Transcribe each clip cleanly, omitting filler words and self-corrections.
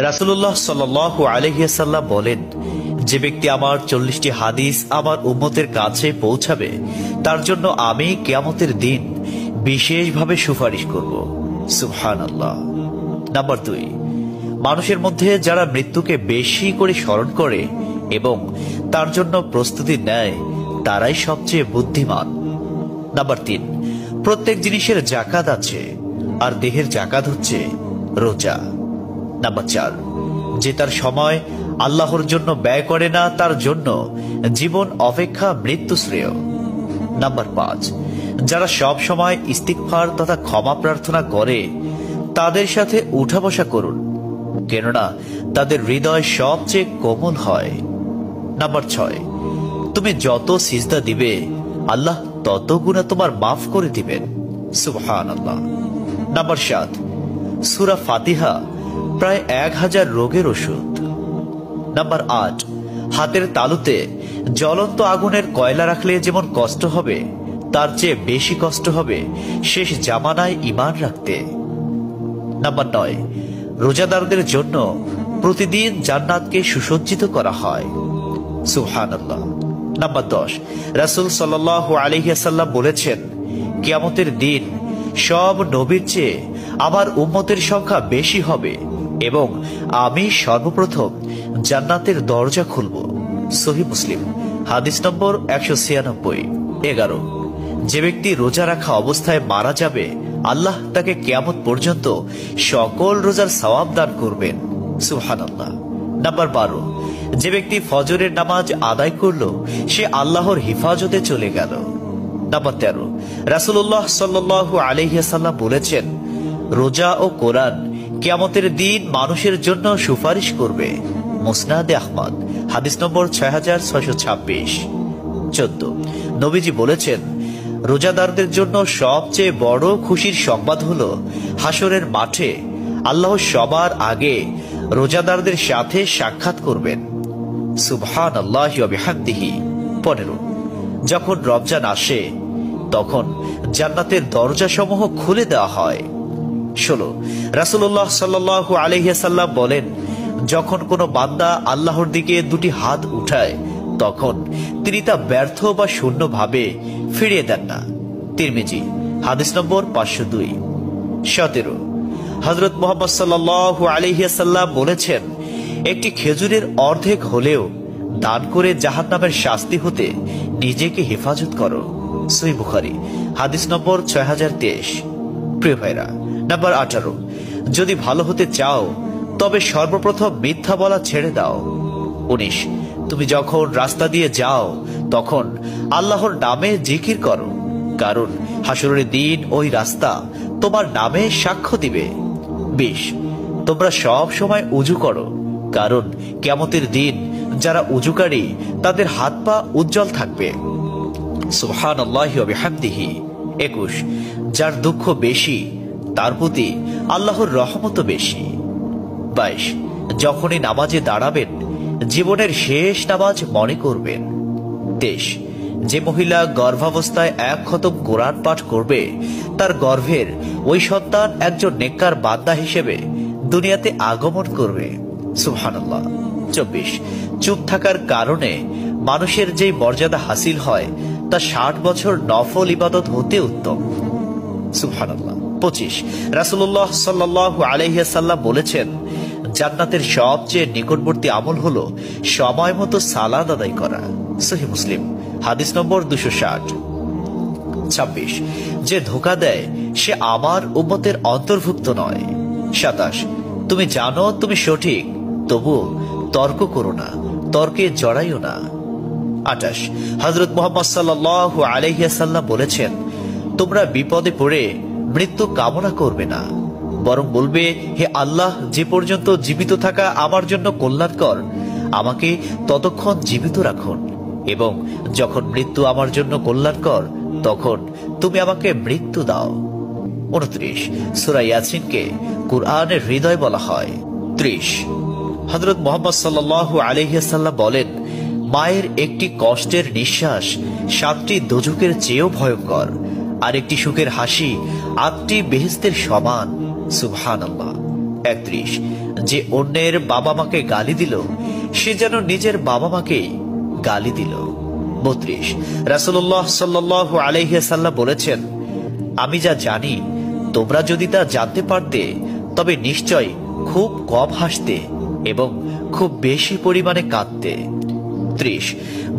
রাসূলুল্লাহ সাল্লাল্লাহু আলাইহি ওয়াসাল্লাম বলেন, যে ব্যক্তি আমার 40টি হাদিস আমার উম্মতের কাছে পৌঁছাবে তার জন্য আমি কিয়ামতের দিন বিশেষভাবে সুপারিশ করব। সুবহানাল্লাহ। নাম্বার 2, মানুষের মধ্যে যারা মৃত্যুকে বেশি করে স্মরণ করে এবং তার জন্য প্রস্তুতি নেয় তারাই সবচেয়ে বুদ্ধিমান। নাম্বার 3, প্রত্যেক জিনিসের জাকাত আছে, আর দেহের জাকাত হচ্ছে রোজা। নাম্বার 4, যে তার সময় আল্লাহর জন্য ব্যয় করে না তার জন্য জীবন অপেক্ষা মৃত্যু শ্রেয়। নাম্বার 5, যারা সব সময় ইস্তিগফার তথা ক্ষমা প্রার্থনা করে তাদের সাথে উঠা বসা করুন, কেননা তাদের হৃদয় সবচেয়ে কোমল হয়। নাম্বার 6, তুমি যত সিজদা দিবে আল্লাহ তত গুণা তোমার মাফ করে দিবেন। সুবহানাল্লাহ। নাম্বার 7, সূরা ফাতিহা প্রায় 1000 রোগের ওষুধ। নাম্বার 8, হাতের তালুতে জ্বলন্ত আগুনের কয়লা রাখলে যেমন কষ্ট হবে তার চেয়ে বেশি কষ্ট হবে শেষ জামানায় ঈমান রাখতে। নাম্বার 9, রোজাদারদের জন্য প্রতিদিন জান্নাতকে সুসজ্জিত করা হয়। সুবহানাল্লাহ। নাম্বার 10, রাসূল সাল্লাল্লাহু আলাইহি ওয়াসাল্লাম বলেছেন, কিয়ামতের দিন সব নবীর চেয়ে আমার উম্মতের সংখ্যা বেশি হবে এবং আমি সর্বপ্রথম জান্নাতের দরজা খুলব। সহিহ মুসলিম, হাদিস নম্বর 196। 11, যে ব্যক্তি রোজা রাখা অবস্থায় মারা যাবে আল্লাহ তাকে কিয়ামত পর্যন্ত সকল রোজার সওয়াব দান করবেন। সুবহানাল্লাহ। নাম্বার 12, যে ব্যক্তি ফজরের নামাজ আদায় করল সে আল্লাহর হিফাজতে চলে গেল। নাম্বার 13, রাসূলুল্লাহ সাল্লাল্লাহু আলাইহি ওয়াসাল্লাম বলেছেন, রোজা ও কোরআন কিয়ামতের দিন মানুষের জন্য সুপারিশ করবে। মুসনাদে আহমদ, হাদিস নম্বর 6626। 14, নবীজি বলেছেন, রোজাদারদের জন্য সবচেয়ে বড় খুশির সংবাদ হলো হাসরের মাঠে আল্লাহ সবার আগে রোজাদারদের সাথে সাক্ষাৎ করবেন। সুবহানাল্লাহি ওয়া বিহামদিহি। 15, যখন রমজান আসে তখন জান্নাতের দরজাসমূহ খুলে দেওয়া হয়। 16, রাসূলুল্লাহ সাল্লাল্লাহু আলাইহি ওয়াসাল্লাম বলেন, যখন কোনো বান্দা আল্লাহর দিকে দুটি হাত উঠায় তখন তিনি তা ব্যর্থ বা শূন্য ভাবে ফিরিয়ে দেন না। তিরমিজি, হাদিস নম্বর 502। 17, হযরত মুহাম্মদ সাল্লাল্লাহু আলাইহি ওয়াসাল্লাম বলেছেন, একটি খেজুরের অর্ধেক হলেও দান করে জাহান্নামের শাস্তি হতে নিজেকে হেফাজত করো। সহিহ বুখারী, হাদিস নম্বর 6023। প্রিয় ভাইরা, নাম্বার 18, যদি ভালো হতে চাও তবে সর্বপ্রথম মিথ্যা বলা ছেড়ে দাও। 19, তুমি যখন রাস্তা দিয়ে যাও তখন আল্লাহর নামে জিকির করো, কারণ হাসরের দিন ওই রাস্তা তোমার নামে সাক্ষ্য দিবে। 20, তোমরা সব সময় উযু করো, কারণ কিয়ামতের দিন যারা উযুকারী তাদের হাত পা উজ্জ্বল থাকবে। সুবহানাল্লাহি ওয়া বিহামদিহি। 21, যার দুঃখ বেশি তার প্রতি আল্লাহর রহমত বেশি। 22, যখনই নামাজে দাঁড়াবেন জীবনের শেষ নামাজ মনে করবেন। 23, যে মহিলা গর্ভাবস্থায় 1 খতম কোরআন পাঠ করবে তার গর্ভের ওই সন্তান একজন নেককার বান্দা হিসেবে দুনিয়াতে আগমন করবে। সুবহানাল্লাহ। 24, চুপ থাকার কারণে মানুষের যেই মর্যাদা হাসিল হয় তা 60 বছর নফল ইবাদত হতে উত্তম। সুবহানাল্লাহ। 25, রাসূলুল্লাহ সাল্লাল্লাহু আলাইহি ওয়াসাল্লাম বলেছেন, জান্নাতের সবচেয়ে নিকটবর্তী আমল হলো সময় মতো সালাত আদায় করা। সহিহ মুসলিম, হাদিস নম্বর 260। 26, যে ধোঁকা দেয় সে আমার উম্মতের অন্তর্ভুক্ত নয়। 27, তুমি জানো তুমি সঠিক তবু তর্ক করো না, তর্কে জড়াইও না। 28, হযরত মুহাম্মদ সাল্লাল্লাহু আলাইহি ওয়াসাল্লাম বলেছেন, তোমরা বিপদে পড়ে মৃত্যু কামনা করবে না, বরং বলবে, হে আল্লাহ, যে পর্যন্ত জীবিত থাকা আমার জন্য কল্যাণকর আমাকে ততক্ষণ জীবিত রাখুন, এবং যখন মৃত্যু আমার জন্য কল্যাণকর তখন তুমি আমাকে মৃত্যু দাও। 29, সূরা ইয়াসিনকে কুরআনের হৃদয় বলা হয়। 30, হযরত মুহাম্মদ সাল্লাল্লাহু আলাইহি ওয়াসাল্লাম বলেন, মায়ের একটি কষ্টের নিঃশ্বাস 7টি দোজখের চেয়েও ভয়ঙ্কর, আর একটি সুখের হাসি 8টি বেহেশতের সমান। সুবহানাল্লাহ। 31, যে অন্যের বাবা মাকে গালি দিল সে যেন নিজের বাবা মাকেই গালি দিল। 32, রাসূলুল্লাহ সাল্লাল্লাহু আলাইহি ওয়াসাল্লাম বলেছেন, আমি যা জানি তোমরা যদি তা জানতে পারতে তবে নিশ্চয় খুব কম হাসতে এবং খুব বেশি পরিমাণে কাঁদতে। 30,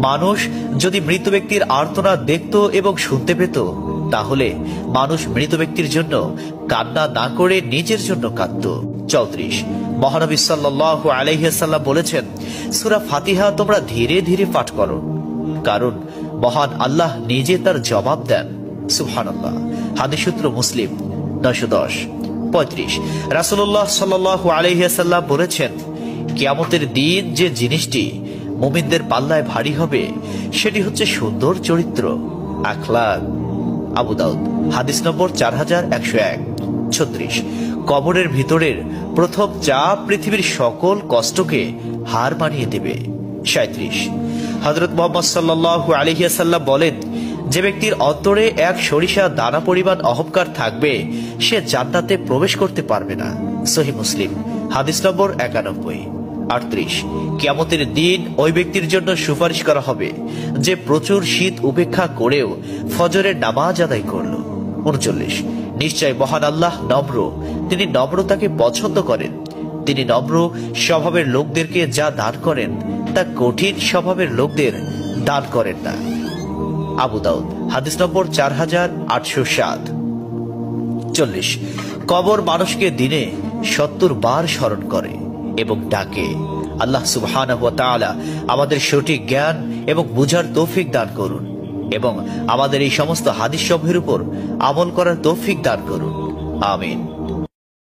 মানুষ যদি মৃত ব্যক্তির আর্তনাদ দেখত এবং শুনতে পেত তাহলে মানুষ মৃত ব্যক্তির জন্য কান্না না করে নিজের জন্য কাঁদত। 34, মহানবী সাল্লাল্লাহু আলাইহি ওয়াসাল্লাম বলেছেন, সূরা ফাতিহা তোমরা ধীরে ধীরে পাঠ করো, কারণ মহান আল্লাহ নিজে তার জবাব দেন। সুবহানাল্লাহ। হাদিস সূত্র মুসলিম 910। 35, রাসূলুল্লাহ সাল্লাল্লাহু আলাইহি ওয়াসাল্লাম বলেছেন, কিয়ামতের দিন যে জিনিসটি মুমিনদের পাল্লায় ভারী হবে সেটি হচ্ছে সুন্দর চরিত্র, আখলাক। আবু দাউদ, হাদিস নম্বর 4101। 36, কবরের ভিতরের প্রথম চাপ পৃথিবীর সকল কষ্টকে হার মানিয়ে দেবে। 37, হযরত মুহাম্মদ সাল্লাল্লাহু আলাইহি ওয়াসাল্লাম বলেন, যে ব্যক্তির অন্তরে এক সরিষা দানা পরিমাণ অহংকার থাকবে সে জান্নাতে প্রবেশ করতে পারবে না। সহিহ মুসলিম, হাদিস নম্বর 91। 38, কিয়ামতের দিন ওই ব্যক্তির জন্য সুপারিশ করা হবে যে প্রচুর শীত উপেক্ষা করেও ফজরের নামাজ আদায় করল। 39, নিশ্চয় মহান আল্লাহ নম্র, তিনি নম্রতাকে পছন্দ করেন। তিনি নম্র স্বভাবের লোকদেরকে যা দান করেন তা কঠিন স্বভাবের লোকদের দান করেন না। আবু দাউদ, হাদিস নম্বর 4807। 40, কবর মানুষকে দিনে 70 বার স্মরণ করে এবং ডাকে। আল্লাহ সুবহানাহু ওয়া তাআলা আমাদের সঠিক জ্ঞান এবং বুঝার তৌফিক দান করুন এবং আমাদের এই সমস্ত হাদিস সমূহের উপর আমল করার তৌফিক দান করুন। আমিন।